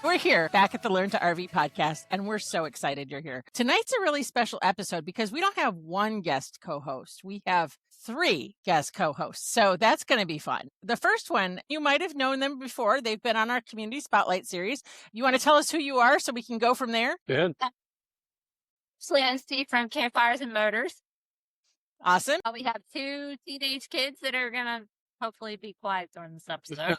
We're here back at the Learn to RV podcast, and we're so excited you're here. Tonight's a really special episode because we don't have one guest co-host. We have 3 guest co-hosts, so that's going to be fun. The first one, you might have known them before. They've been on our Community Spotlight series. You want to tell us who you are so we can go from there? Good. Nancy from Campfires Motors. Awesome. We have 2 teenage kids that are going to hopefully be quiet during this episode.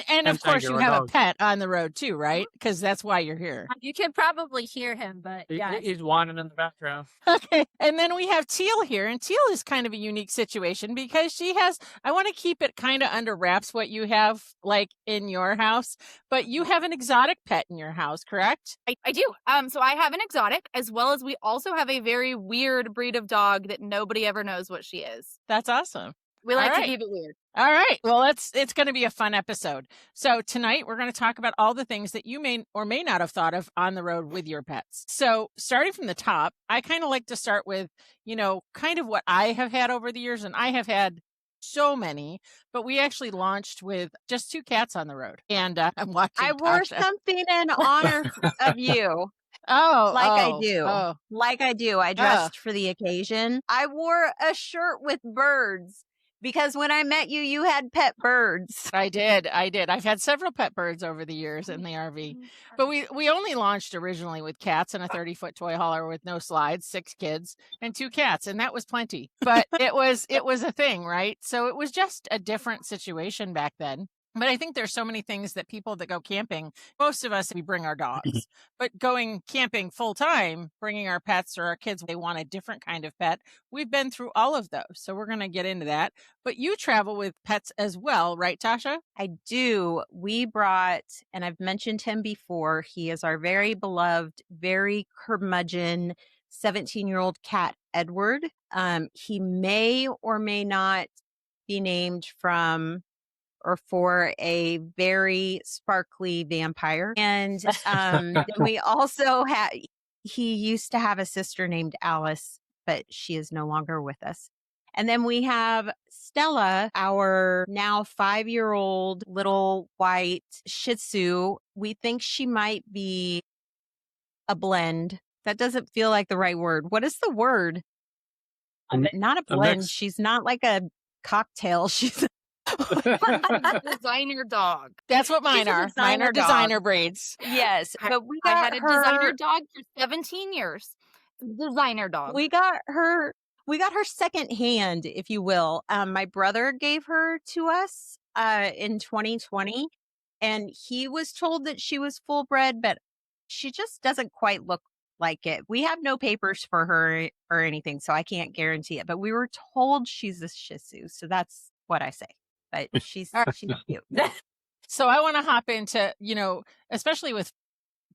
And of course, Tiger, you our have dog. a pet on the road too, right? Because that's why you're here. You can probably hear him, but yeah. He's whining in the background. Okay. And then we have Teal here. And Teal is kind of a unique situation because she has, I want to keep it kind of under wraps what you have like in your house, but you have an exotic pet in your house, correct? I do. So I have an exotic, as well as we also have a very weird breed of dog that nobody ever knows what she is. That's awesome. We like All to right. keep it weird. All right. Well, it's going to be a fun episode. So tonight we're going to talk about all the things that you may or may not have thought of on the road with your pets. So starting from the top, I kind of like to start with, kind of what I have had over the years. And I have had so many, but we actually launched with just 2 cats on the road. And I'm watching I wore Tasha. something in honor of you. I do. Like I do. I dressed for the occasion. I wore a shirt with birds because when I met you, you had pet birds. I did. I've had several pet birds over the years in the RV, but we only launched originally with cats and a 30-foot toy hauler with no slides, 6 kids and 2 cats. And that was plenty, but it was a thing, right? So it was just a different situation back then. But I think there's so many things that people that go camping, most of us, we bring our dogs, but going camping full time, bringing our pets or our kids, they want a different kind of pet. We've been through all of those. So we're going to get into that. But you travel with pets as well, right, Tasha? I do. We brought, and I've mentioned him before, he is our very beloved, very curmudgeon 17-year-old cat, Edward. He may or may not be named from or for a very sparkly vampire. And then we also had, he used to have a sister named Alice, but she is no longer with us. And then we have Stella, our now 5-year-old little white Shih Tzu. We think she might be a blend. That doesn't feel like the right word. What is the word? Not a blend. mix. She's not like a cocktail. She's Designer dog. That's what mine She's a are. Mine are designer dog. designer breeds. yes, but we I got had a her designer dog for 17 years. Designer dog. We got her secondhand, if you will. My brother gave her to us in 2020, and he was told that she was full bred, but she just doesn't quite look like it. We have no papers for her or anything, so I can't guarantee it. But we were told she's a Shih Tzu, so that's what I say. But she's cute. So I want to hop into, especially with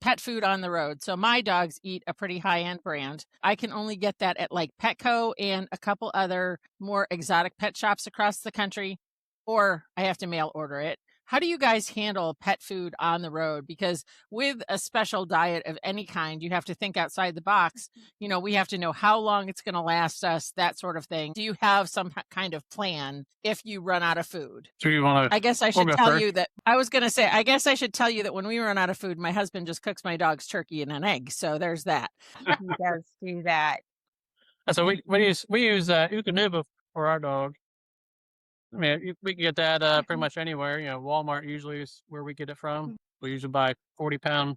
pet food on the road. So my dogs eat a pretty high-end brand. I can only get that at like Petco and a couple other more exotic pet shops across the country, or I have to mail order it. How do you guys handle pet food on the road? Because with a special diet of any kind, you have to think outside the box. We have to know how long it's going to last us, that sort of thing. Do you have some kind of plan if you run out of food? So you want to? I guess I should go tell first. you that I was going to say, I guess I should tell you that when we run out of food, my husband just cooks my dog's turkey and an egg. So there's that. He does do that. So we use Ukanuba for our dog. I mean, we can get that pretty much anywhere. Walmart usually is where we get it from. We usually buy 40-pound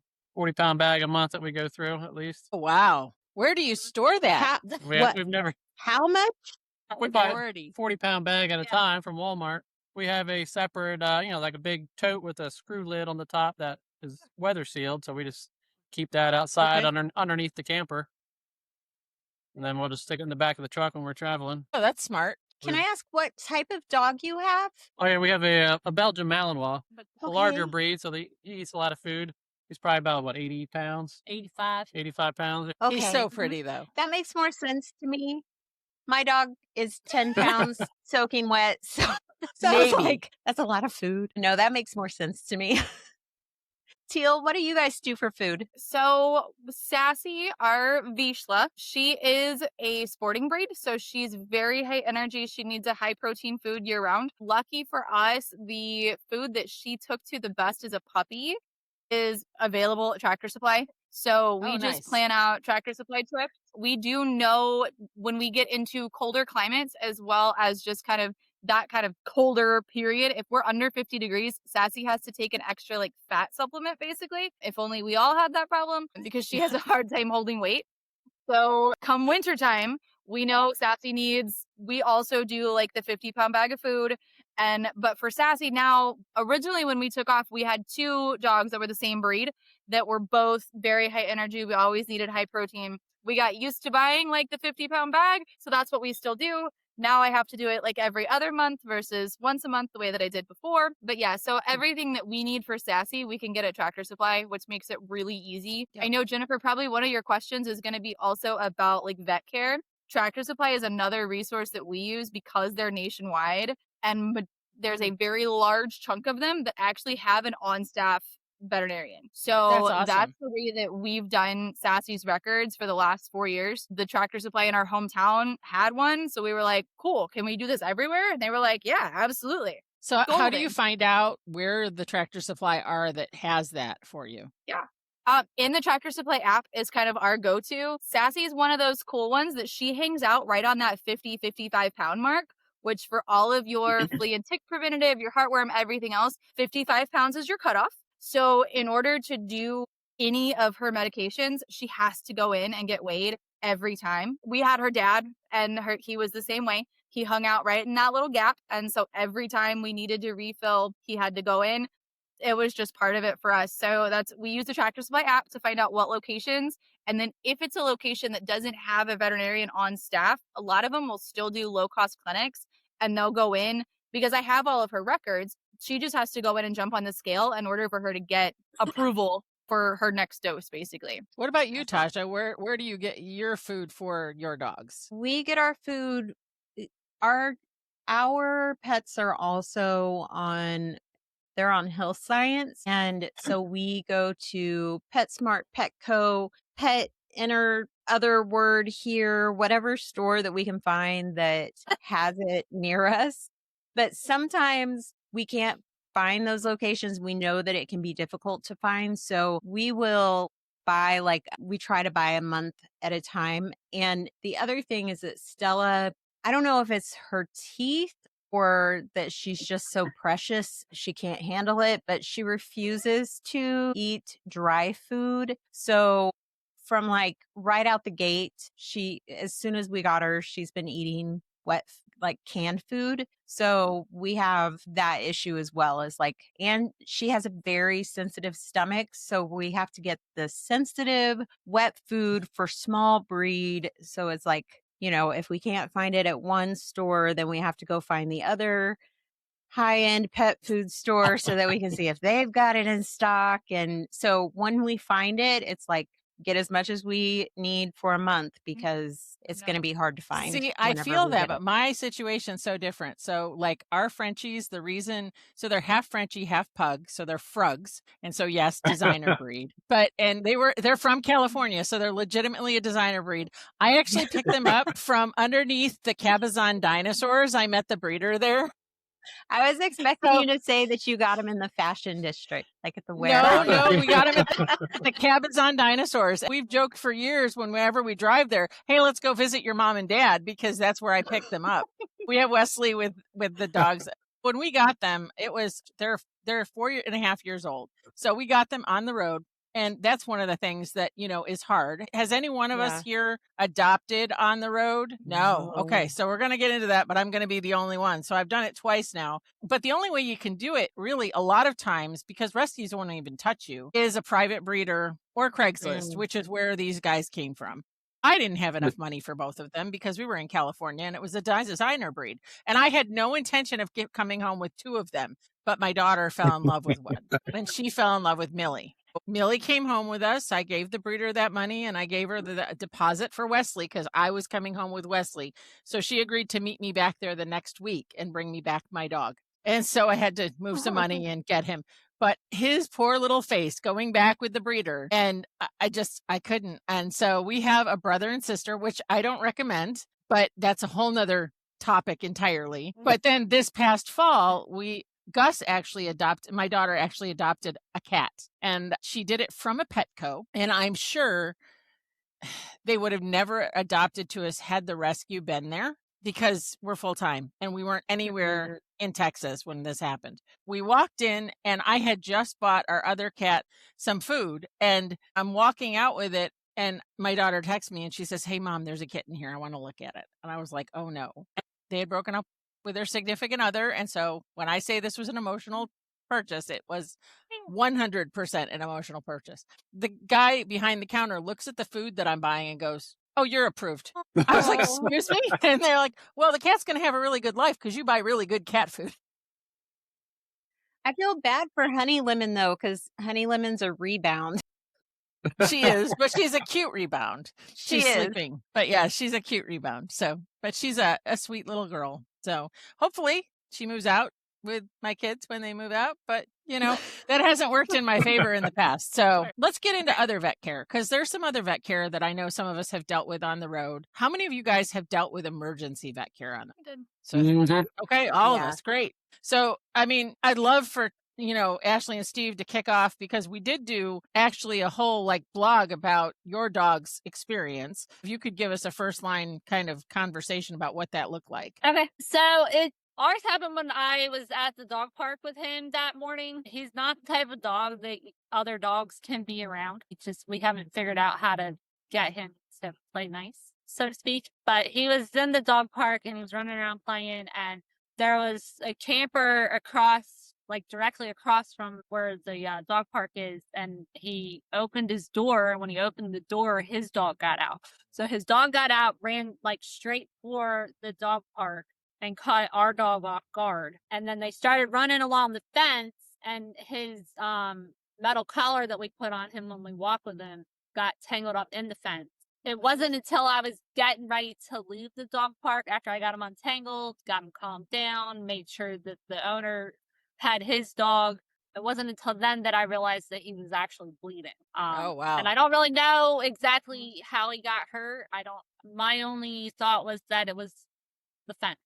bag a month that we go through at least. Oh, wow. Where do you store that? We've never. How much? We buy 40. 40-pound bag at a time from Walmart. We have a separate, like a big tote with a screw lid on the top that is weather sealed. So we just keep that outside underneath the camper. And then we'll just stick it in the back of the truck when we're traveling. Oh, that's smart. Can I ask what type of dog you have? Oh, yeah, we have a Belgian Malinois, a larger Okay. breed. So he eats a lot of food. He's probably about, 80 pounds? 85. 85 pounds. Okay. He's so pretty, though. That makes more sense to me. My dog is 10 pounds soaking wet. So I was Maybe. like, that's a lot of food. No, that makes more sense to me. Teal, what do you guys do for food? So Sassy, our Vizsla, she is a sporting breed. So she's very high energy. She needs a high protein food year round. Lucky for us, the food that she took to the best as a puppy is available at Tractor Supply. So we Oh, just nice. plan out Tractor Supply trips. We do know when we get into colder climates, as well as just kind of that kind of colder period, if we're under 50 degrees, Sassy has to take an extra like fat supplement, basically. If only we all had that problem, because she has a hard time holding weight. So come wintertime, we know Sassy needs, we also do like the 50-pound bag of food. But for Sassy now, originally when we took off, we had 2 dogs that were the same breed that were both very high energy. We always needed high protein. We got used to buying like the 50-pound bag. So that's what we still do. Now I have to do it like every other month versus once a month, the way that I did before. But yeah, so everything that we need for Sassy, we can get at Tractor Supply, which makes it really easy. Yep. I know, Jennifer, probably one of your questions is going to be also about like vet care. Tractor Supply is another resource that we use because they're nationwide. And there's a very large chunk of them that actually have an on-staff veterinarian. So That's that's awesome. the way that we've done Sassy's records for the last 4 years. The Tractor Supply in our hometown had one. So we were like, cool, can we do this everywhere? And they were like, yeah, absolutely. So how do you Golden. find out where the Tractor Supply are that has that for you? Yeah. In the Tractor Supply app is kind of our go-to. Sassy is one of those cool ones that she hangs out right on that 50, 55 pound mark, which for all of your flea and tick preventative, your heartworm, everything else, 55 pounds is your cutoff. So in order to do any of her medications, she has to go in and get weighed every time. We had her dad and he was the same way. He hung out right in that little gap. And so every time we needed to refill, he had to go in. It was just part of it for us. So we use the Tractor Supply app to find out what locations. And then if it's a location that doesn't have a veterinarian on staff, a lot of them will still do low-cost clinics, and they'll go in because I have all of her records. She just has to go in and jump on the scale in order for her to get approval for her next dose, basically. What about you, Tasha? Where do you get your food for your dogs? We get our food. Our pets are also on. They're on Health Science, and so we go to PetSmart, Petco, Pet Enter other word here, whatever store that we can find that has it near us. But sometimes we can't find those locations. We know that it can be difficult to find. So we will buy, we try to buy a month at a time. And the other thing is that Stella, I don't know if it's her teeth or that she's just so precious, she can't handle it, but she refuses to eat dry food. So from right out the gate, as soon as we got her, she's been eating wet, canned food. So we have that issue as well and she has a very sensitive stomach. So we have to get the sensitive wet food for small breed. So it's if we can't find it at one store, then we have to go find the other high-end pet food store so that we can see if they've got it in stock. And so when we find it, it's get as much as we need for a month because it's going to be hard to find. See, I feel that, but my situation's so different. So our Frenchies, so they're half Frenchie, half pug. So they're Frugs. And so yes, designer breed, and they're from California. So they're legitimately a designer breed. I actually picked them up from underneath the Cabazon dinosaurs. I met the breeder there. I was expecting you to say that you got them in the fashion district, at the warehouse. No, we got them at the Cabazon dinosaurs. We've joked for years whenever we drive there, hey, let's go visit your mom and dad, because that's where I picked them up. We have Wesley with the dogs. When we got them, they're 4.5 years old. So we got them on the road. And that's one of the things that, is hard. Has any one of us here adopted on the road? No. Okay. So we're going to get into that, but I'm going to be the only one. So I've done it twice now. But the only way you can do it really a lot of times, because rescues won't even touch you, is a private breeder or Craigslist, which is where these guys came from. I didn't have enough money for both of them because we were in California and it was a designer breed. And I had no intention of coming home with 2 of them. But my daughter fell in love with one, and she fell in love with Millie. Millie came home with us. I gave the breeder that money, and I gave her the deposit for Wesley because I was coming home with Wesley. So she agreed to meet me back there the next week and bring me back my dog. And so I had to move some money and get him. But his poor little face going back with the breeder, and I couldn't. And so we have a brother and sister, which I don't recommend, but that's a whole nother topic entirely. But then this past fall, Gus actually my daughter actually adopted a cat, and she did it from a Petco. And I'm sure they would have never adopted to us had the rescue been there, because we're full time and we weren't anywhere in Texas when this happened. We walked in and I had just bought our other cat some food, and I'm walking out with it. And my daughter texts me and she says, "Hey mom, there's a kitten here. I want to look at it." And I was like, "Oh no." They had broken up with their significant other. And so when I say this was an emotional purchase, it was 100% an emotional purchase. The guy behind the counter looks at the food that I'm buying and goes, "Oh, you're approved." I was like, "Excuse me?" And they're like, "Well, the cat's going to have a really good life because you buy really good cat food." I feel bad for Honey Lemon though, because Honey Lemon's a rebound. She is, but she's a cute rebound. She She's is. sleeping, but yeah, she's a cute rebound. So, but she's a sweet little girl. So hopefully she moves out with my kids when they move out. But that hasn't worked in my favor in the past. So let's get into other vet care, because there's some other vet care that I know some of us have dealt with on the road. How many of you guys have dealt with emergency vet care on it? So, okay, all of us. Great. So, I mean, I'd love for Ashley and Steve to kick off, because we did do actually a whole blog about your dog's experience. If you could give us a first line kind of conversation about what that looked like. Okay. So ours happened when I was at the dog park with him that morning. He's not the type of dog that other dogs can be around. It's just, we haven't figured out how to get him to play nice, so to speak. But he was in the dog park and he was running around playing, and there was a camper directly across from where the dog park is, and he opened his door, and when he opened the door, his dog got out. So his dog got out, ran straight for the dog park, and caught our dog off guard. And then they started running along the fence, and his metal collar that we put on him when we walk with him got tangled up in the fence. It wasn't until I was getting ready to leave the dog park, after I got him untangled, got him calmed down, made sure that the owner had his dog. It wasn't until then that I realized that he was actually bleeding. Oh, wow. And I don't really know exactly how he got hurt. My only thought was that it was the fence.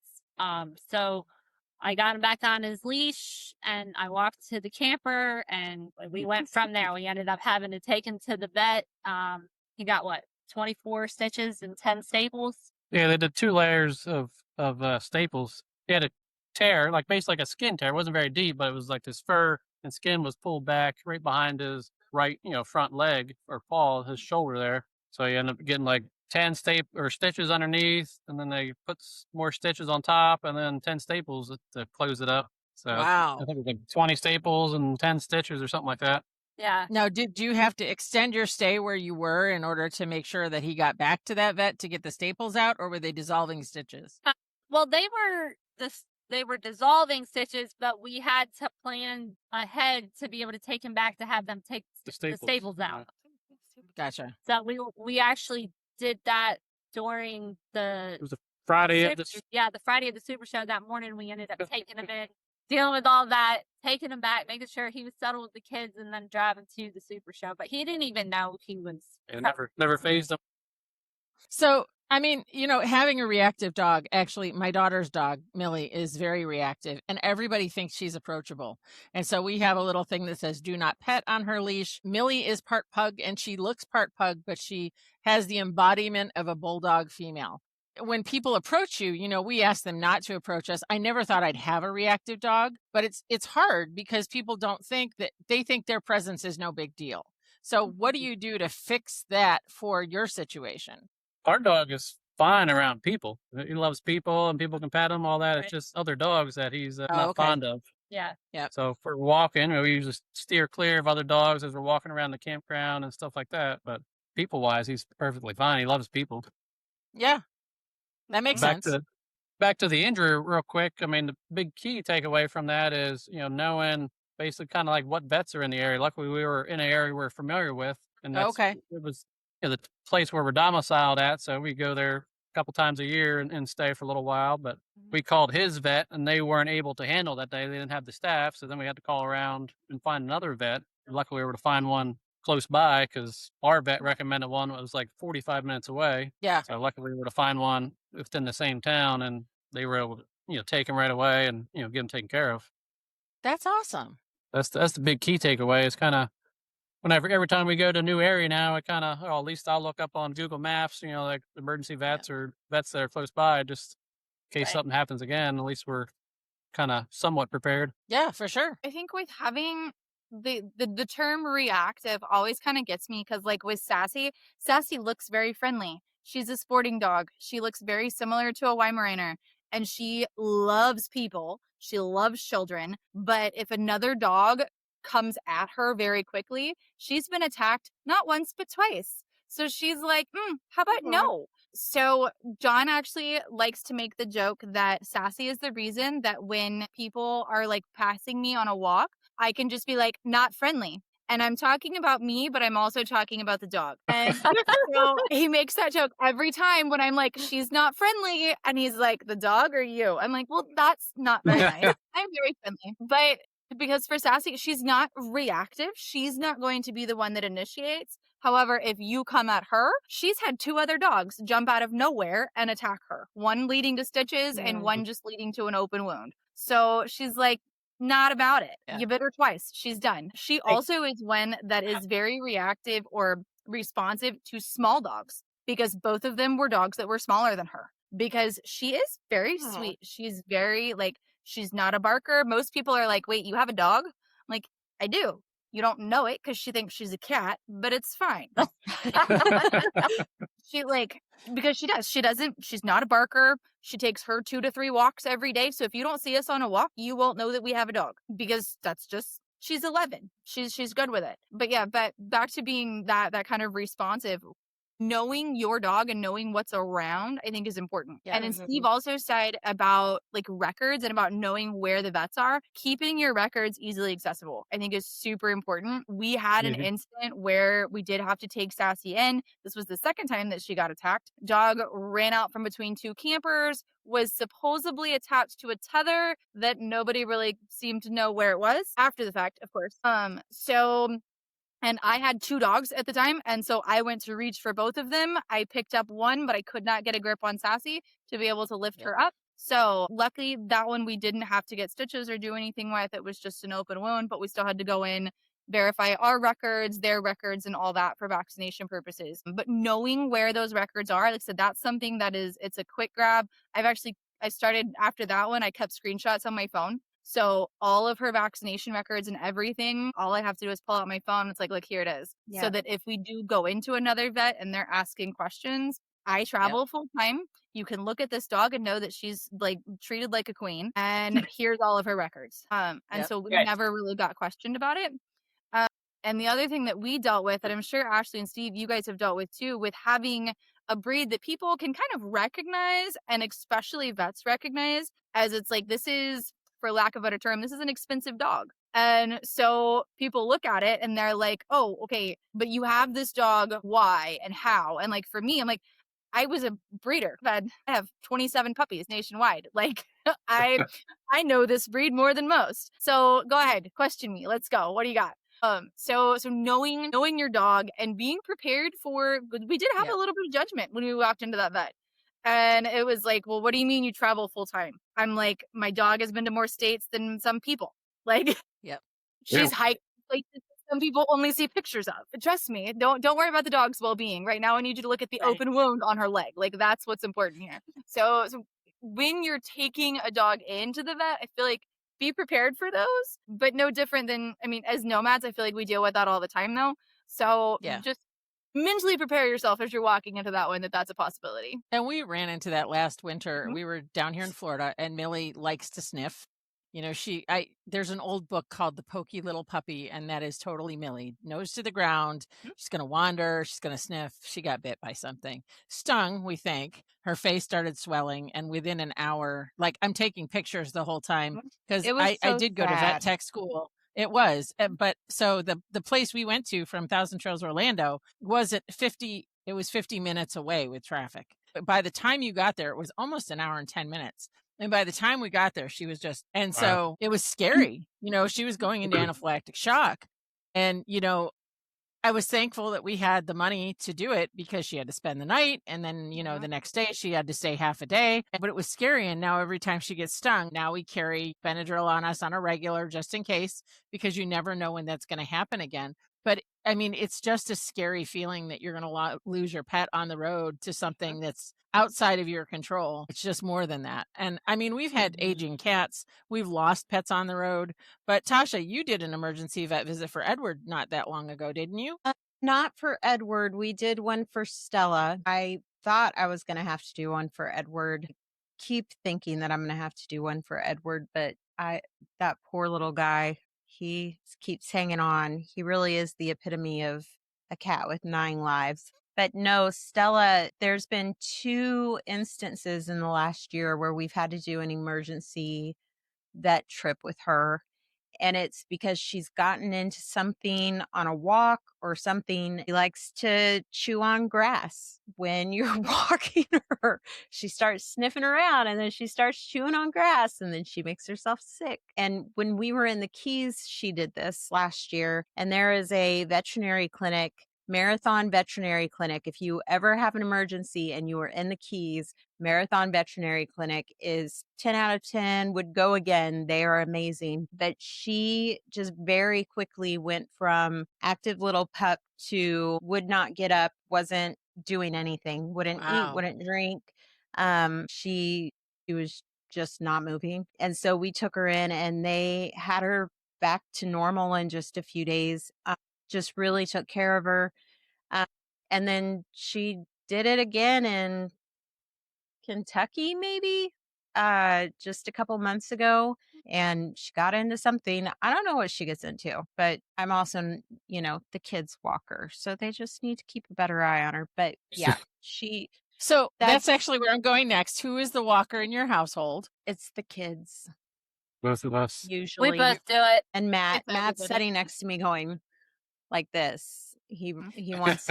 So I got him back on his leash and I walked to the camper, and we went from there. We ended up having to take him to the vet. He got 24 stitches and 10 staples. Yeah, they did 2 layers of staples. He had a tear, basically like a skin tear. It wasn't very deep, but it was like his fur and skin was pulled back right behind his right, front leg or paw, his shoulder there. So he ended up getting 10 stitches underneath, and then they put more stitches on top, and then 10 staples to close it up. So wow. I think it was 20 staples and 10 stitches or something like that. Yeah. Now, did you have to extend your stay where you were in order to make sure that he got back to that vet to get the staples out, or were they dissolving stitches? Well, they were dissolving stitches, but we had to plan ahead to be able to take him back to have them take the staples out. Gotcha. So we actually did that during It was a Friday. The Friday of the Super Show. That morning, we ended up taking him in, dealing with all that, taking him back, making sure he was settled with the kids, and then driving to the Super Show. But he didn't even know he was. It never phased him. So, I mean, having a reactive dog, actually, my daughter's dog, Millie, is very reactive, and everybody thinks she's approachable. And so we have a little thing that says, "Do not pet" on her leash. Millie is part pug, and she looks part pug, but she has the embodiment of a bulldog female. When people approach you, we ask them not to approach us. I never thought I'd have a reactive dog, but it's hard because people don't think that, they think their presence is no big deal. So what do you do to fix that for your situation? Our dog is fine around people. He loves people, and people can pet him, all that. Right. It's just other dogs that he's not okay. fond of. Yeah. So if we're walking, we usually steer clear of other dogs as we're walking around the campground and stuff like that. But people-wise, he's perfectly fine. He loves people. Yeah, that makes sense. Back to the injury real quick. I mean, the big key takeaway from that is, knowing basically kind of what vets are in the area. Luckily, we were in an area we're familiar with, and it was the place where we're domiciled at. So we go there a couple times a year and stay for a little while. But we called his vet, and they weren't able to handle that day. They didn't have the staff, so then we had to call around and find another vet. And luckily, we were able to find one close by, because our vet recommended one that was 45 minutes away. Yeah. So luckily, we were able to find one within the same town, and they were able to take him right away and get him taken care of. That's awesome. That's the big key takeaway. It's kind of every time we go to a new area now, I kind of, at least I'll look up on Google Maps, like emergency vets or vets that are close by, just in case something happens again. At least we're kind of somewhat prepared. Yeah, for sure. I think with having the term reactive always kind of gets me because like with Sassy looks very friendly. She's a sporting dog. She looks very similar to a Weimaraner, and she loves people. She loves children. But if another dog comes at her very quickly, she's been attacked not once but twice. So she's like, how about no? So John actually likes to make the joke that Sassy is the reason that when people are like passing me on a walk, I can just be like, not friendly. And I'm talking about me, but I'm also talking about the dog. And so he makes that joke every time when I'm like, she's not friendly. And he's like, the dog or you? I'm like, well, that's not very nice. I'm very friendly. But because for Sassy, she's not reactive. She's not going to be the one that initiates. However, if you come at her, she's had 2 other dogs jump out of nowhere and attack her. One leading to stitches and one just leading to an open wound. So she's like, not about it. Yeah. You bit her twice. She's done. She also is one that is very reactive or responsive to small dogs because both of them were dogs that were smaller than her because she is very sweet. She's very like, she's not a barker. Most people are like, wait, you have a dog? I'm like, I do. You don't know it because she thinks she's a cat, but it's fine. She like, because she does. She doesn't, she's not a barker. She takes her 2 to 3 walks every day. So if you don't see us on a walk, you won't know that we have a dog because that's just, she's 11. She's good with it. But yeah, but back to being that kind of responsive, knowing your dog and knowing what's around, I think is important. Yeah. And then Steve also said about like records and about knowing where the vets are. Keeping your records easily accessible, I think is super important. We had an incident where we did have to take Sassy in. This was the second time that she got attacked. Dog ran out from between 2 campers, was supposedly attached to a tether that nobody really seemed to know where it was after the fact, of course. And I had 2 dogs at the time, and so I went to reach for both of them. I picked up one, but I could not get a grip on Sassy to be able to lift her up. So luckily, that one we didn't have to get stitches or do anything with. It was just an open wound, but we still had to go in, verify our records, their records, and all that for vaccination purposes. But knowing where those records are, like I said, that's something that it's a quick grab. I started after that one, I kept screenshots on my phone. So all of her vaccination records and everything, all I have to do is pull out my phone. It's like, look, here it is. Yeah. So that if we do go into another vet and they're asking questions, I travel full time. You can look at this dog and know that she's like treated like a queen. And here's all of her records. And so we never really got questioned about it. And the other thing that we dealt with, that I'm sure Ashley and Steve, you guys have dealt with too, with having a breed that people can kind of recognize, and especially vets recognize, as it's like, this is, for lack of a better term, this is an expensive dog. And so people look at it and they're like, oh, okay, but you have this dog, why and how? And like for me, I'm like, I was a breeder. I have 27 puppies nationwide. Like I know this breed more than most. So go ahead, question me. Let's go. What do you got? So knowing your dog and being prepared for, we did have a little bit of judgment when we walked into that vet. And it was like, well, what do you mean you travel full time? I'm like, my dog has been to more states than some people. Like, she's hiked places some people only see pictures of. But trust me, don't worry about the dog's well-being. Right now, I need you to look at the open wound on her leg. Like, that's what's important here. So when you're taking a dog into the vet, I feel like be prepared for those, but no different than, I mean, as nomads, I feel like we deal with that all the time though. So just mentally prepare yourself as you're walking into that one, that's a possibility. And we ran into that last winter. We were down here in Florida, and Millie likes to sniff. You know, there's an old book called The Pokey Little Puppy, and that is totally Millie. Nose to the ground. She's going to wander. She's going to sniff. She got bit by something. Stung, we think. Her face started swelling, and within an hour, like, I'm taking pictures the whole time because I did go to vet tech school. It was. But so the place we went to from Thousand Trails, Orlando, was at 50 minutes away with traffic. But by the time you got there, it was almost an hour and 10 minutes. And by the time we got there, she was just, and so it was scary. You know, she was going into anaphylactic shock. And, you know, I was thankful that we had the money to do it because she had to spend the night. And then, the next day she had to stay half a day. But it was scary. And now every time she gets stung, now we carry Benadryl on us on a regular just in case, because you never know when that's going to happen again. But I mean, it's just a scary feeling that you're going to lose your pet on the road to something that's outside of your control. It's just more than that. And I mean, we've had aging cats. We've lost pets on the road. But Tasha, you did an emergency vet visit for Edward not that long ago, didn't you? Not for Edward. We did one for Stella. I thought I was going to have to do one for Edward. Keep thinking that I'm going to have to do one for Edward, but that poor little guy, he keeps hanging on. He really is the epitome of a cat with 9 lives. But no, Stella, there's been 2 instances in the last year where we've had to do an emergency vet trip with her. And it's because she's gotten into something on a walk or something. She likes to chew on grass when you're walking her. She starts sniffing around and then she starts chewing on grass and then she makes herself sick. And when we were in the Keys, she did this last year. And there is a veterinary clinic, Marathon Veterinary Clinic. If you ever have an emergency and you are in the Keys, Marathon Veterinary Clinic is 10 out of 10, would go again. They are amazing. But she just very quickly went from active little pup to would not get up, wasn't doing anything, wouldn't eat, wouldn't drink. She was just not moving. And so we took her in and they had her back to normal in just a few days. Just really took care of her. And then she did it again in Kentucky, maybe just a couple months ago. And she got into something. I don't know what she gets into, but I'm also, the kids walker. So they just need to keep a better eye on her. But yeah, So that's actually where I'm going next. Who is the walker in your household? It's the kids. Both of us. Usually. We both do it. And Matt's sitting next to me going like this. He wants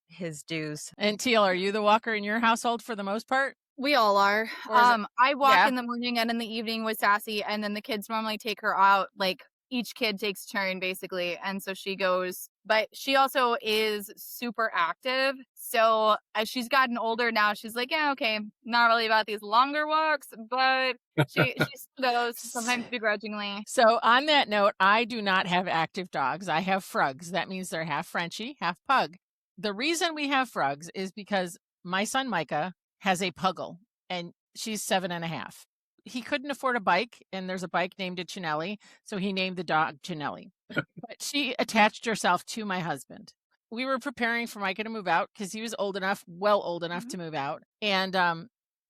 his dues. And Teal, are you the walker in your household for the most part? We all are. Or I walk in the morning and in the evening with Sassy, and then the kids normally take her out. Like each kid takes turn basically, and so she goes. But she also is super active. So as she's gotten older now, she's like, yeah, okay, not really about these longer walks, but she still goes, sometimes begrudgingly. So on that note, I do not have active dogs. I have frugs. That means they're half Frenchie, half pug. The reason we have frugs is because my son Micah has a puggle and she's 7.5. He couldn't afford a bike, and there's a bike named Chinelli, so he named the dog Chinelli. But she attached herself to my husband. We were preparing for Micah to move out because he was old enough to move out. And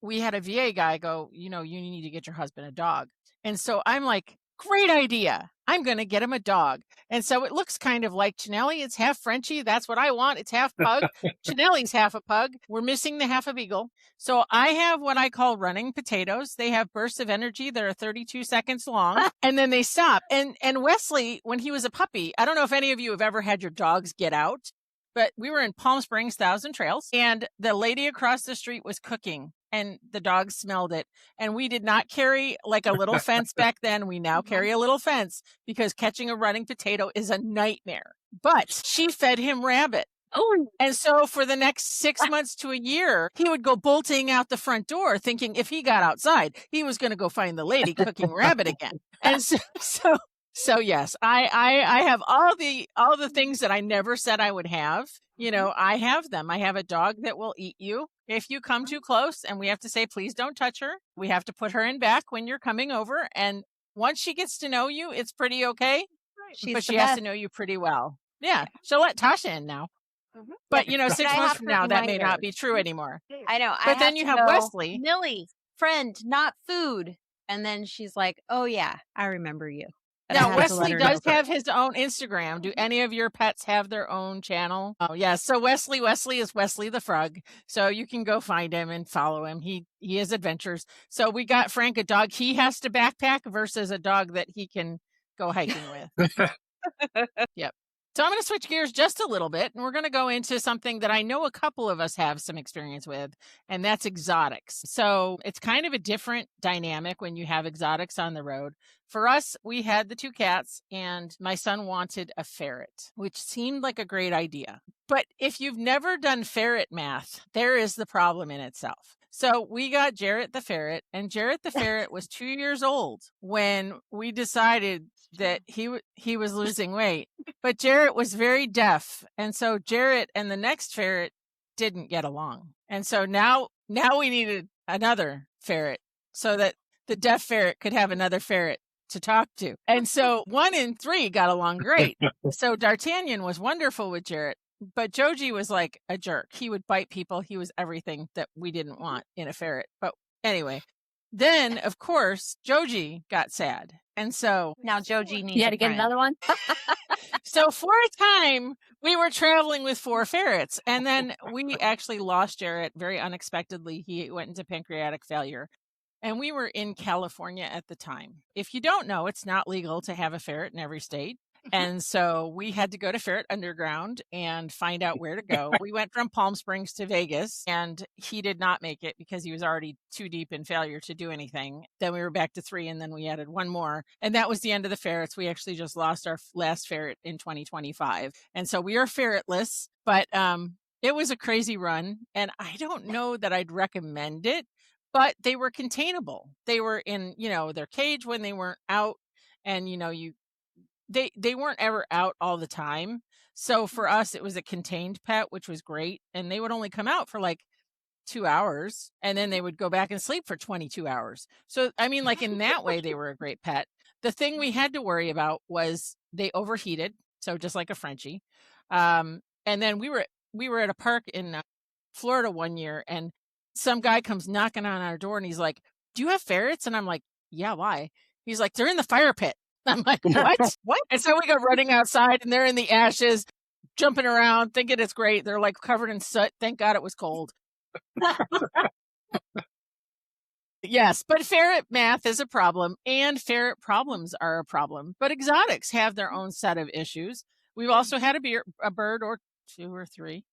we had a VA guy go, you need to get your husband a dog. And so I'm like, great idea. I'm going to get him a dog. And so it looks kind of like Chinelli. It's half Frenchie. That's what I want. It's half pug. Chinelli's half a pug. We're missing the half a beagle. So I have what I call running potatoes. They have bursts of energy that are 32 seconds long, and then they stop. And Wesley, when he was a puppy, I don't know if any of you have ever had your dogs get out, but we were in Palm Springs, Thousand Trails, and the lady across the street was cooking. And the dog smelled it. And we did not carry like a little fence back then. We now carry a little fence because catching a running potato is a nightmare. But she fed him rabbit. Oh, and so for the next 6 months to a year, he would go bolting out the front door thinking if he got outside, he was going to go find the lady cooking rabbit again. And so yes, I have all the things that I never said I would have. I have them. I have a dog that will eat you if you come too close, and we have to say, please don't touch her. We have to put her in back when you're coming over. And once she gets to know you, it's pretty okay. But she has to know you pretty well. Yeah. She'll let Tasha in now. But, 6 months from now, that may not be true anymore. I know. But then you have Wesley. Millie, friend, not food. And then she's like, oh, yeah, I remember you. Now, Wesley does have his own Instagram. Do any of your pets have their own channel? Oh, yeah. So Wesley is Wesley the Frog. So you can go find him and follow him. He has adventures. So we got Frank a dog he has to backpack versus a dog that he can go hiking with. Yep. So I'm going to switch gears just a little bit, and we're going to go into something that I know a couple of us have some experience with, and that's exotics. So it's kind of a different dynamic when you have exotics on the road. For us, we had the 2 cats, and my son wanted a ferret, which seemed like a great idea. But if you've never done ferret math, there is the problem in itself. So we got Jarrett the ferret, and Jarrett the ferret was 2 years old when we decided that he was losing weight. But Jarrett was very deaf, and so Jarrett and the next ferret didn't get along. And so now we needed another ferret so that the deaf ferret could have another ferret to talk to. And so 1 and 3 got along great. So D'Artagnan was wonderful with Jarrett. But Joji was like a jerk. He would bite people. He was everything that we didn't want in a ferret. But anyway, then, of course, Joji got sad. And so Now Joji needs You had a to get friend. another one. so for a time, we were traveling with 4 ferrets. And then we actually lost Jarrett very unexpectedly. He went into pancreatic failure. And we were in California at the time. If you don't know, it's not legal to have a ferret in every state. And so we had to go to Ferret Underground and find out where to go. We went from Palm Springs to Vegas, and he did not make it because he was already too deep in failure to do anything. Then we were back to 3, and then we added 1 more. And that was the end of the ferrets. We actually just lost our last ferret in 2025. And so we are ferretless, but it was a crazy run. And I don't know that I'd recommend it, but they were containable. They were in, their cage when they weren't out. And, they weren't ever out all the time. So for us, it was a contained pet, which was great. And they would only come out for like 2 hours, and then they would go back and sleep for 22 hours. So, I mean, like in that way, they were a great pet. The thing we had to worry about was they overheated. So just like a Frenchie. And then we were at a park in Florida one year, and some guy comes knocking on our door, and he's like, "Do you have ferrets?" And I'm like, "Yeah, why?" He's like, "They're in the fire pit." I'm like, "What?" What? And so we go running outside, and they're in the ashes, jumping around, thinking it's great. They're like covered in soot. Thank God it was cold. Yes, but ferret math is a problem, and ferret problems are a problem. But exotics have their own set of issues. We've also had a bird or 2 or 3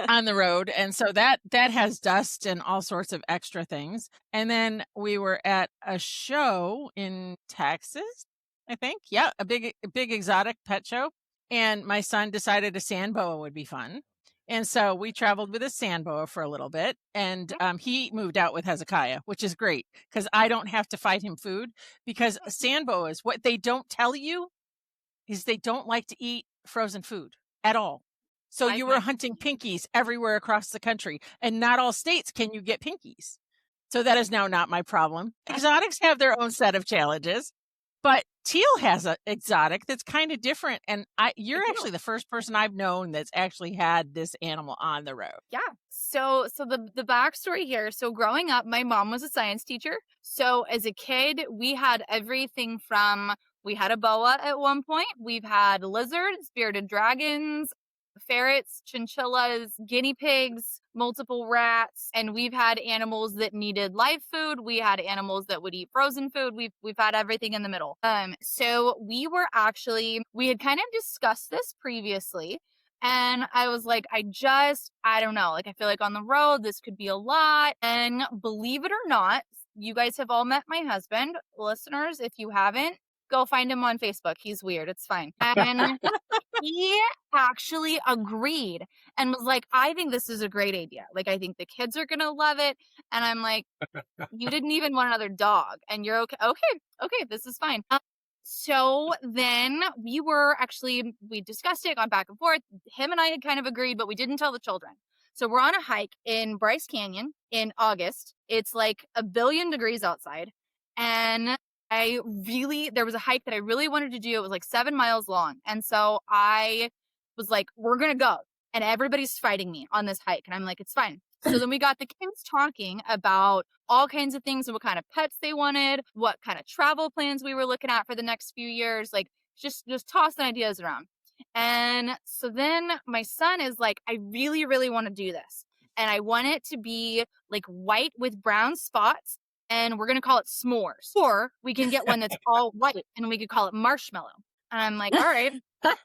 on the road, and so that has dust and all sorts of extra things. And then we were at a show in Texas, I think. Yeah, a big exotic pet show, and my son decided a sand boa would be fun. And so we traveled with a sand boa for a little bit, and he moved out with Hezekiah, which is great because I don't have to fight him food, because sand boas, what they don't tell you is they don't like to eat frozen food at all. So you were hunting pinkies everywhere across the country, and not all states can you get pinkies. So that is now not my problem. Exotics have their own set of challenges, but Teal has an exotic that's kind of different. And you're actually the first person I've known that's actually had this animal on the road. Yeah. So the backstory here. So growing up, my mom was a science teacher. So as a kid, we had everything from, we had a boa at one point. We've had lizards, bearded dragons, ferrets, chinchillas, guinea pigs, multiple rats, and we've had animals that needed live food. We had animals that would eat frozen food. We've had everything in the middle. So we had kind of discussed this previously, and I was like, I don't know, like I feel like on the road this could be a lot. And believe it or not, you guys have all met my husband. Listeners, if you haven't, go find him on Facebook. He's weird. It's fine. And he actually agreed and was like, I think this is a great idea. Like, I think the kids are going to love it. And I'm like, you didn't even want another dog. And you're okay. Okay, this is fine. So then we discussed it, gone back and forth. Him and I had kind of agreed, but we didn't tell the children. So we're on a hike in Bryce Canyon in August. It's like 1 billion degrees outside. And there was a hike that I really wanted to do. It was like 7 miles long. And so I was like, we're going to go. And everybody's fighting me on this hike. And I'm like, it's fine. So then we got the kids talking about all kinds of things and what kind of pets they wanted, what kind of travel plans we were looking at for the next few years, like just tossing ideas around. And so then my son is like, I really, really want to do this. And I want it to be like white with brown spots. And we're going to call it s'mores. Or we can get one that's all white and we could call it marshmallow. And I'm like, all right.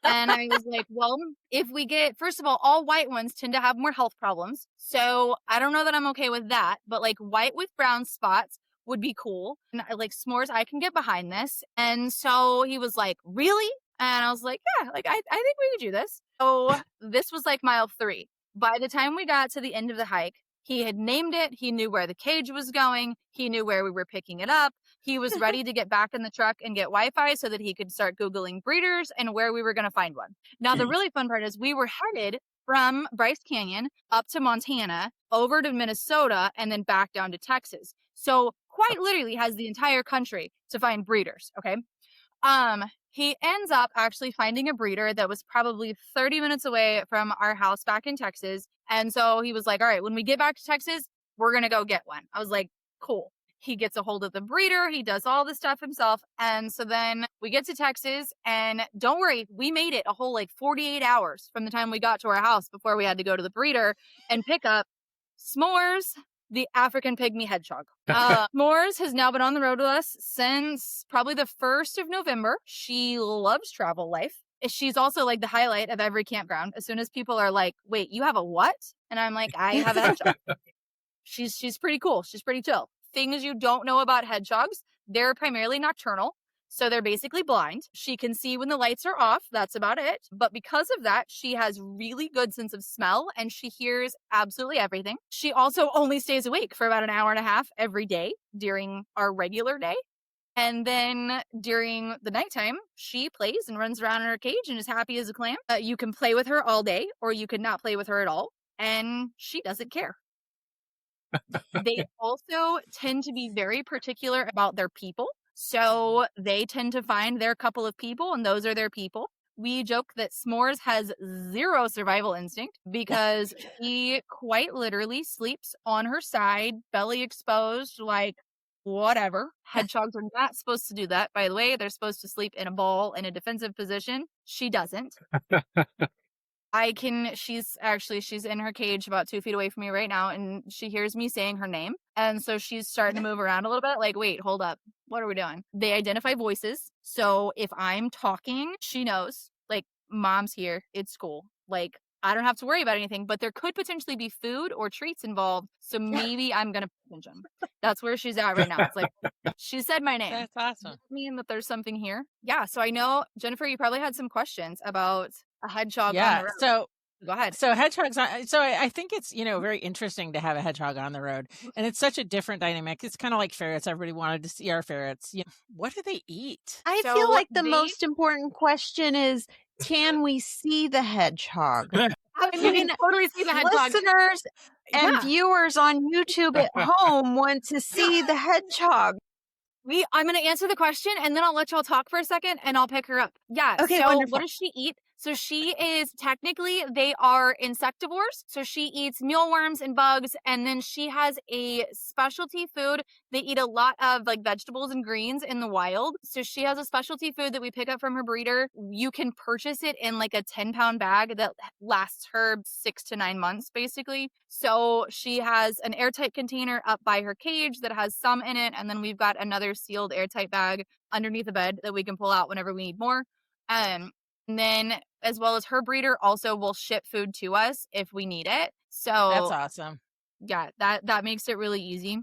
And I was like, well, if we get, first of all white ones tend to have more health problems. So I don't know that I'm okay with that, but like white with brown spots would be cool. And like s'mores, I can get behind this. And so he was like, really? And I was like, yeah, like I think we could do this. So this was like mile 3. By the time we got to the end of the hike, he had named it. He knew where the cage was going. He knew where we were picking it up. He was ready to get back in the truck and get Wi-Fi so that he could start Googling breeders and where we were going to find one. Now, the really fun part is we were headed from Bryce Canyon up to Montana, over to Minnesota, and then back down to Texas. So quite literally has the entire country to find breeders, okay? He ends up actually finding a breeder that was probably 30 minutes away from our house back in Texas. And so he was like, all right, when we get back to Texas, we're going to go get one. I was like, cool. He gets a hold of the breeder. He does all the stuff himself. And so then we get to Texas, and don't worry, we made it a whole like 48 hours from the time we got to our house before we had to go to the breeder and pick up S'mores, the African pygmy hedgehog. S'mores has now been on the road with us since probably the 1st of November. She loves travel life. She's also like the highlight of every campground. As soon as people are like, wait, you have a what? And I'm like, I have a hedgehog. She's pretty cool. She's pretty chill. Things you don't know about hedgehogs, they're primarily nocturnal. So they're basically blind. She can see when the lights are off. That's about it. But because of that, she has really good sense of smell and she hears absolutely everything. She also only stays awake for about an hour and a half every day during our regular day. And then during the nighttime, she plays and runs around in her cage and is happy as a clam. You can play with her all day or you could not play with her at all. And she doesn't care. They also tend to be very particular about their people. So they tend to find their couple of people, and those are their people. We joke that S'mores has zero survival instinct because he quite literally sleeps on her side, belly exposed, like whatever. Hedgehogs are not supposed to do that. By the way, they're supposed to sleep in a ball in a defensive position. She doesn't. She's in her cage about 2 feet away from me right now, and she hears me saying her name. And so she's starting to move around a little bit, like, wait, hold up. What are we doing? They identify voices. So if I'm talking, she knows, like, mom's here. It's school. Like, I don't have to worry about anything, but there could potentially be food or treats involved. So maybe I'm going to pay attention. That's where she's at right now. It's like, she said my name. That's awesome. Does that mean that there's something here? Yeah. So I know, Jennifer, you probably had some questions about a hedgehog on the road. So go ahead. So hedgehogs. So I think it's very interesting to have a hedgehog on the road, and it's such a different dynamic. It's kind of like ferrets. Everybody wanted to see our ferrets. What do they eat? I feel like the most important question is, can we see the hedgehog? I mean, totally see the hedgehog. Listeners and viewers on YouTube at home want to see the hedgehog. I'm going to answer the question and then I'll let y'all talk for a second and I'll pick her up. Yeah. Okay, so wonderful. What does she eat? So she is technically, they are insectivores. So she eats mealworms and bugs. And then she has a specialty food. They eat a lot of like vegetables and greens in the wild. So she has a specialty food that we pick up from her breeder. You can purchase it in like a 10-pound bag that lasts her 6 to 9 months, basically. So she has an airtight container up by her cage that has some in it. And then we've got another sealed airtight bag underneath the bed that we can pull out whenever we need more. And then, as well as her breeder, also will ship food to us if we need it. So that's awesome. Yeah, that makes it really easy.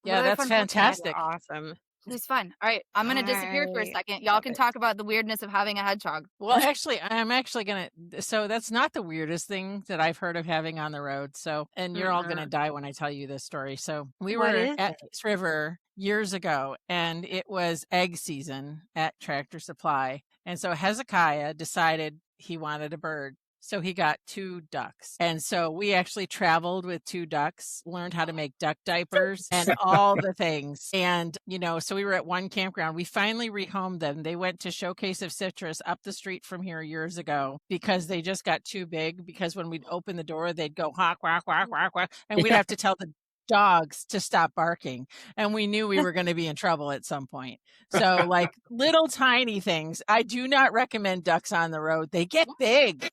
Yeah, that's fantastic. Awesome. It's fun. All right, I'm gonna disappear for a second. Y'all can talk about the weirdness of having a hedgehog. Well, actually, I'm actually gonna. So that's not the weirdest thing that I've heard of having on the road. So, and you're all gonna die when I tell you this story. So we were at Peace River years ago, and it was egg season at Tractor Supply. And so Hezekiah decided he wanted a bird. So he got 2 ducks. And so we actually traveled with 2 ducks, learned how to make duck diapers and all the things. And, so we were at one campground. We finally rehomed them. They went to Showcase of Citrus up the street from here years ago because they just got too big. Because when we'd open the door, they'd go honk, quack, quack, quack, quack. And we'd have to tell the dogs to stop barking, and we knew we were going to be in trouble at some point. So like little tiny things. I do not recommend ducks on the road. They get big.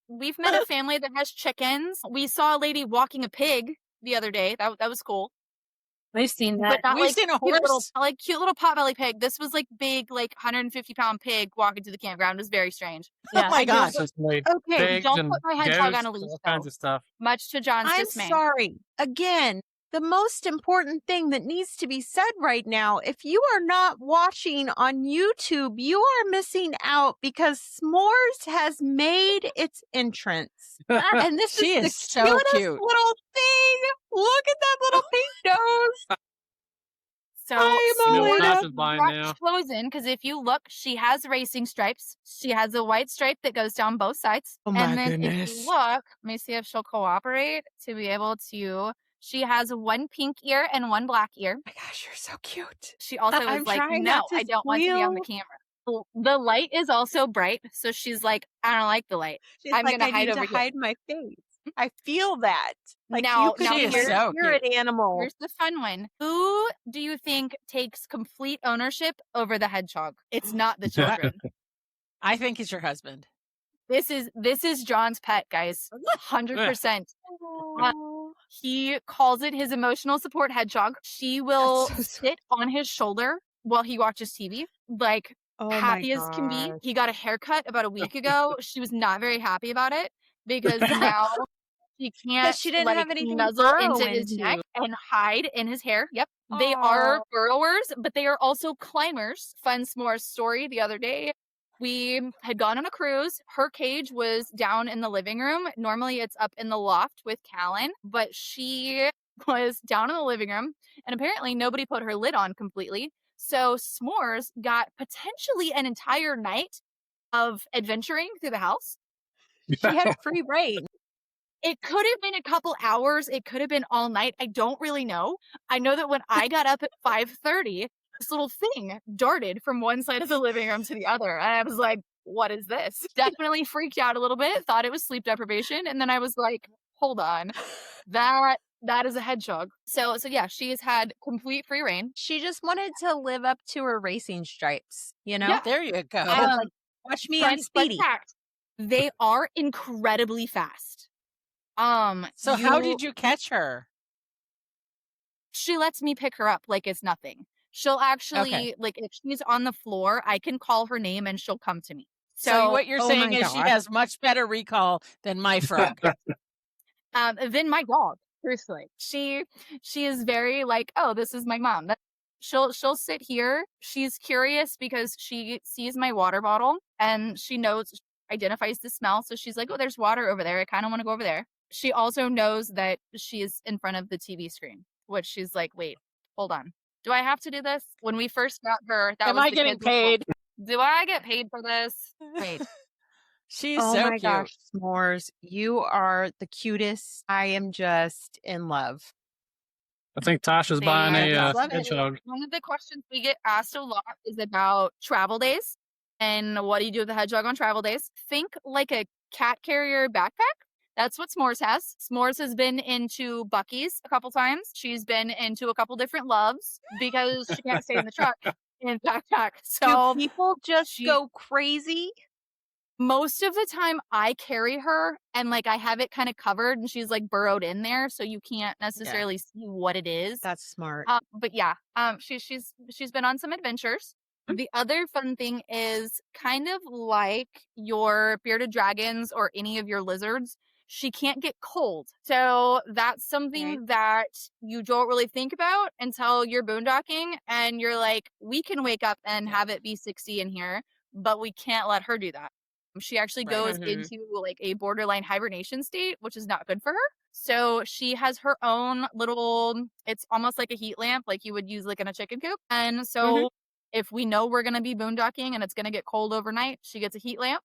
We've met a family that has chickens. We saw a lady walking a pig the other day. That was cool. We've seen but that. not We've like seen a cute little, horse. like cute little potbelly pig. This was like big, like 150-pound pig walking to the campground. It was very strange. Yeah. Oh my gosh. Consistently Okay, pigs don't and put my hedgehog on goats, a leash, all kinds though. of stuff. Much to John's I'm dismay. sorry. Again, the most important thing that needs to be said right now, if you are not watching on YouTube, you are missing out because S'mores has made its entrance. And this She is the is so cutest cute. little thing. Look at that little pink nose. So Hi, You know what Molly. Tasha's buying now. chosen because if you look, she has racing stripes. She has a white stripe that goes down both sides. Oh my and then if goodness. you look, let me see if she'll cooperate to be able to. She has one pink ear and one black ear. Oh my gosh, you're so cute. She also I'm is like, trying no, not to I don't want to be on the squeal. camera. The light is also bright, so she's like, I don't like the light. She's I'm like, gonna I hide need over to here. hide my face. I feel that. Like Now- you could now be She is my so spirit animal. Here's the fun one. Who do you think takes complete ownership over the hedgehog? It's not the children. I think it's your husband. This is John's pet, guys. 100%. He calls it his emotional support hedgehog. She will That's so sit on his shoulder while he watches TV, like Oh happy as can be. He got a haircut about a week ago. She was not very happy about it because now she can't she didn't like have anything to nuzzle burrow into his neck into. and hide in his hair. Yep. They are Aw. burrowers, but they are also climbers. Fun s'mores story the other day. We had gone on a cruise. Her cage was down in the living room. Normally it's up in the loft with Callan, but she was down in the living room and apparently nobody put her lid on completely. So S'mores got potentially an entire night of adventuring through the house. She had free reign. It could have been a couple hours. It could have been all night. I don't really know. I know that when I got up at 5:30, this little thing darted from one side of the living room to the other. And I was like, what is this? Definitely freaked out a little bit, thought it was sleep deprivation. And then I was like, hold on, that is a hedgehog. So yeah, she has had complete free reign. She just wanted to live up to her racing stripes, you know? Yeah. There you go. Like, watch me on Fun Speedy. fact, they are incredibly fast. So how did you catch her? She lets me pick her up like it's nothing. She'll actually, like, if she's on the floor, I can call her name and she'll come to me. So what you're oh saying my is she gosh. has much better recall than my frog. Than my dog, truthfully. She is very like, oh, this is my mom. She'll sit here. She's curious because she sees my water bottle and she identifies the smell. So she's like, oh, there's water over there. I kind of want to go over there. She also knows that she is in front of the TV screen, which she's like, wait, hold on. Do I have to do this? When we first got her, that Am was I the getting kids' response. paid? Do I get paid for this? Wait. She's Oh so my cute. gosh, S'mores, you are the cutest. I am just in love. I think Tasha's buying I a just love it. hedgehog. One of the questions we get asked a lot is about travel days and what do you do with the hedgehog on travel days? Think like a cat carrier backpack. That's what S'mores has. S'mores has been into Buc-ee's a couple times. She's been into a couple different loves because she can't stay in the truck in backpack. So Do people just she- go crazy? most of the time I carry her and like I have it kind of covered and she's like burrowed in there so you can't necessarily see what it is. That's smart. But yeah, she's been on some adventures. The other fun thing is kind of like your bearded dragons or any of your lizards, she can't get cold. So that's something that you don't really think about until you're boondocking and you're like, we can wake up and have it be 60 in here, but we can't let her do that. She actually goes into like a borderline hibernation state, which is not good for her. So she has her own little, it's almost like a heat lamp, like you would use like in a chicken coop. And so if we know we're going to be boondocking and it's going to get cold overnight, she gets a heat lamp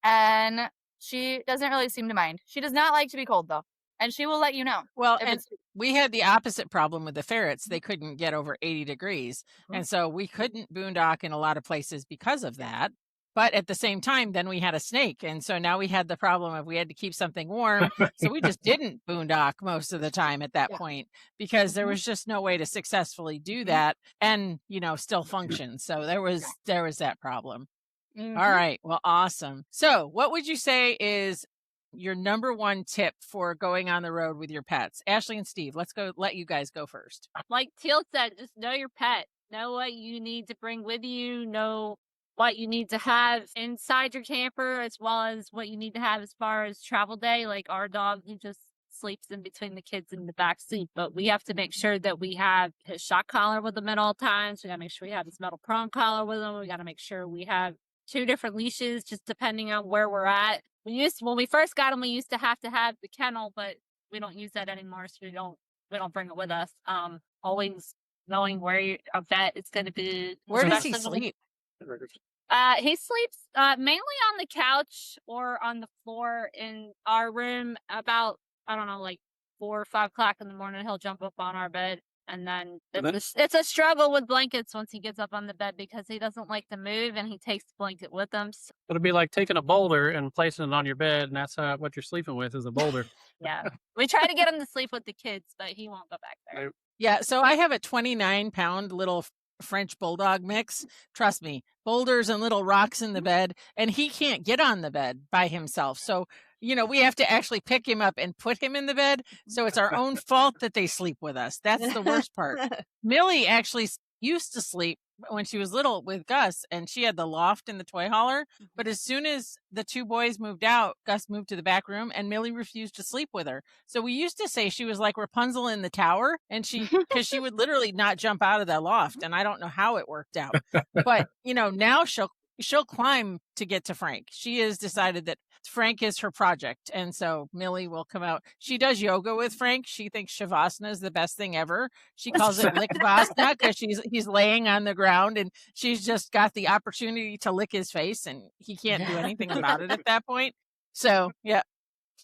and she doesn't really seem to mind. She does not like to be cold though. And she will let you know. Well, if and it's- we had the opposite problem with the ferrets. They couldn't get over 80 degrees. And so we couldn't boondock in a lot of places because of that. But at the same time, then we had a snake. And so now we had the problem of we had to keep something warm. So we just didn't boondock most of the time at that point because there was just no way to successfully do that and, you know, still function. So there was that problem. All right. Well, awesome. So what would you say is your number one tip for going on the road with your pets? Ashley and Steve, let's go. Let you guys go first. Like Teal said, just know your pet. Know what you need to bring with you. Know what you need to have inside your camper, as well as what you need to have as far as travel day. Like our dog, he just sleeps in between the kids in the back seat, but we have to make sure that we have his shock collar with him at all times. We got to make sure we have his metal prong collar with him. We got to make sure we have 2 different leashes, just depending on where we're at. When we first got him, we used to have the kennel, but we don't use that anymore, so we don't bring it with us. Always knowing where a vet is going to be. Where does he sleep? He sleeps mainly on the couch or on the floor in our room. About, I don't know, like 4 or 5 o'clock in the morning, he'll jump up on our bed. And then it's a struggle with blankets once he gets up on the bed, because he doesn't like to move and he takes the blanket with him. So. It'll be like taking a boulder and placing it on your bed, and that's what you're sleeping with is a boulder. Yeah. We try to get him to sleep with the kids, but he won't go back there. Yeah. So I have a 29-pound little French bulldog mix. Trust me, boulders and little rocks in the bed, and he can't get on the bed by himself. So, we have to actually pick him up and put him in the bed. So it's our own fault that they sleep with us. That's the worst part. Millie actually used to sleep when she was little with Gus, and she had the loft in the toy hauler. But as soon as the 2 boys moved out, Gus moved to the back room, and Millie refused to sleep with her. So we used to say she was like Rapunzel in the tower, and because she would literally not jump out of that loft, and I don't know how it worked out. But now she'll climb to get to Frank. She has decided that Frank is her project, and so Millie will come out. She does yoga with Frank. She thinks Shavasana is the best thing ever. She calls it Lickvasana because he's laying on the ground, and she's just got the opportunity to lick his face, and he can't do anything about it at that point. So, yeah.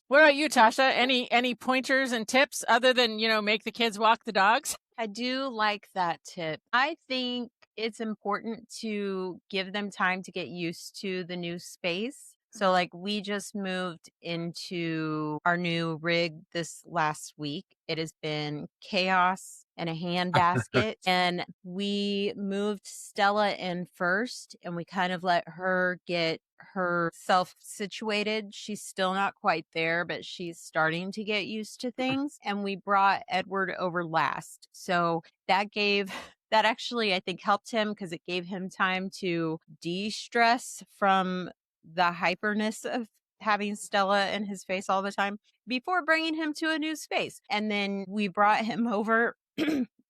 What about you, Tasha? Any pointers and tips other than, make the kids walk the dogs? I do like that tip. I think it's important to give them time to get used to the new space. So like we just moved into our new rig this last week. It has been chaos and a handbasket. And we moved Stella in first, and we kind of let her get herself situated. She's still not quite there, but she's starting to get used to things. And we brought Edward over last. So that actually, I think, helped him because it gave him time to de-stress from the hyperness of having Stella in his face all the time before bringing him to a new space. And then we brought him over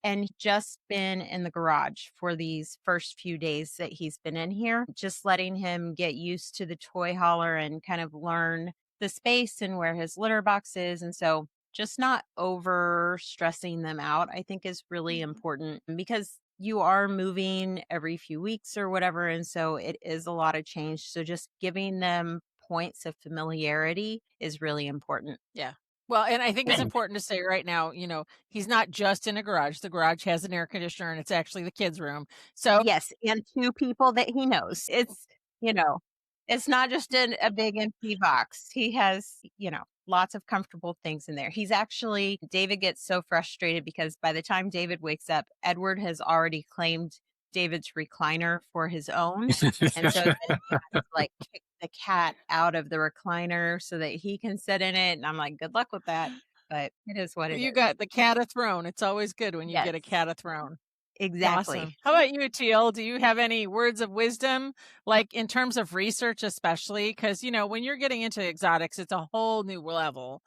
and just been in the garage for these first few days that he's been in here, just letting him get used to the toy hauler and kind of learn the space and where his litter box is. And so just not over stressing them out, I think, is really important, because you are moving every few weeks or whatever. And so it is a lot of change. So just giving them points of familiarity is really important. Yeah. Well, and I think it's important to say right now, he's not just in a garage. The garage has an air conditioner, and it's actually the kids' room. So yes, and 2 people that he knows. It's, it's not just a big empty box. He has, lots of comfortable things in there. David gets so frustrated because by the time David wakes up, Edward has already claimed David's recliner for his own. And so then he has to, like, kick the cat out of the recliner so that he can sit in it. And I'm like, good luck with that. But it is what it is. You got the cat a throne. It's always good when you get a cat a throne. Exactly. Awesome. How about you, Teal? Do you have any words of wisdom, like in terms of research, especially? Because, when you're getting into exotics, it's a whole new level.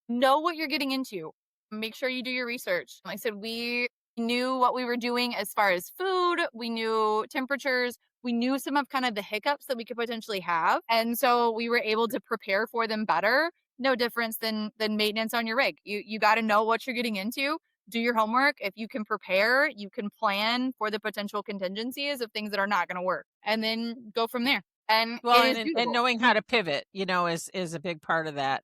Know what you're getting into. Make sure you do your research. Like I said, we knew what we were doing as far as food. We knew temperatures. We knew some of kind of the hiccups that we could potentially have. And so we were able to prepare for them better. No difference than maintenance on your rig. You got to know what you're getting into. Do your homework. If you can prepare, you can plan for the potential contingencies of things that are not going to work, and then go from there. And and knowing how to pivot, is a big part of that.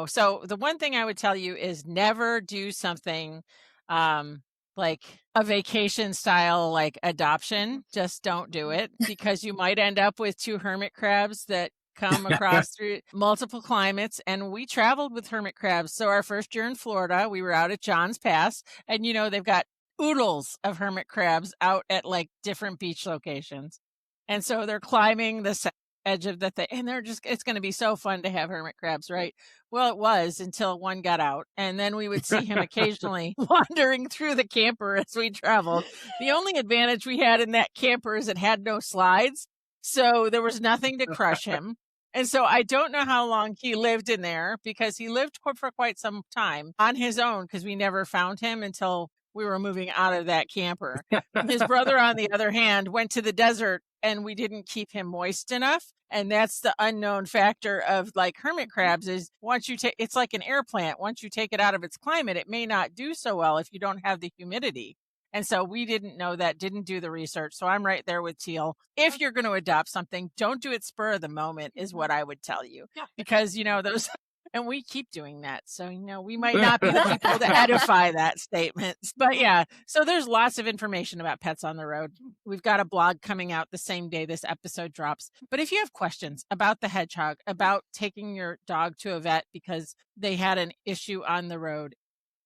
So the one thing I would tell you is never do something like a vacation style, like adoption. Just don't do it, because you might end up with 2 hermit crabs that come across through multiple climates. And we traveled with hermit crabs. So our first year in Florida, we were out at John's Pass, and they've got oodles of hermit crabs out at like different beach locations. And so they're climbing the edge of the thing. And it's going to be so fun to have hermit crabs, right? Well, it was until one got out. And then we would see him occasionally wandering through the camper as we traveled. The only advantage we had in that camper is it had no slides. So there was nothing to crush him. And so I don't know how long he lived in there, because he lived for quite some time on his own, because we never found him until we were moving out of that camper. His brother, on the other hand, went to the desert and we didn't keep him moist enough. And that's the unknown factor of like hermit crabs is once you take, it's like an air plant. Once you take it out of its climate, it may not do so well if you don't have the humidity. And so we didn't know that, didn't do the research. So I'm right there with Teal. If you're going to adopt something, don't do it spur of the moment is what I would tell you. Because, those, and we keep doing that. So, we might not be the people to edify that statement. But yeah, so there's lots of information about pets on the road. We've got a blog coming out the same day this episode drops. But if you have questions about the hedgehog, about taking your dog to a vet because they had an issue on the road,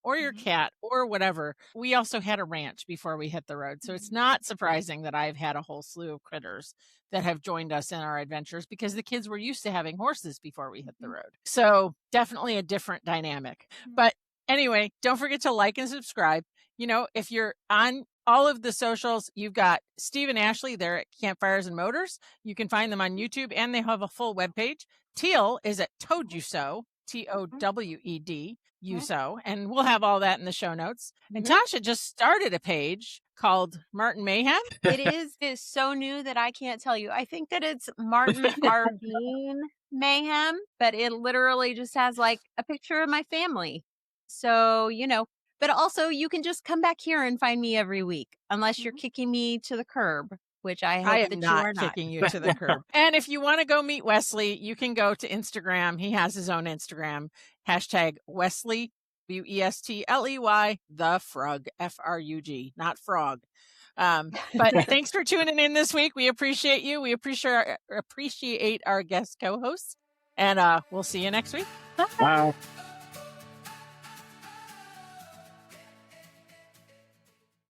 or your cat, or whatever. We also had a ranch before we hit the road. So it's not surprising that I've had a whole slew of critters that have joined us in our adventures, because the kids were used to having horses before we hit the road. So definitely a different dynamic. But anyway, don't forget to like and subscribe. If you're on all of the socials, you've got Steve and Ashley. They're at Campfires and Motors. You can find them on YouTube, and they have a full webpage. Teal is at Toad You So, TOWED. So, and we'll have all that in the show notes. And Tasha just started a page called Martin Mayhem. It's so new that I can't tell you. I think that it's Martin Arvine Mayhem, but it literally just has like a picture of my family. So, but also you can just come back here and find me every week, unless you're kicking me to the curb, which I hope that you are not kicking you to the curb. And if you want to go meet Wesley, you can go to Instagram. He has his own Instagram, #Wesley, WESTLEY, the frog, FRUG, not frog. But thanks for tuning in this week. We appreciate you. We appreciate our guest co-hosts, and we'll see you next week. Bye.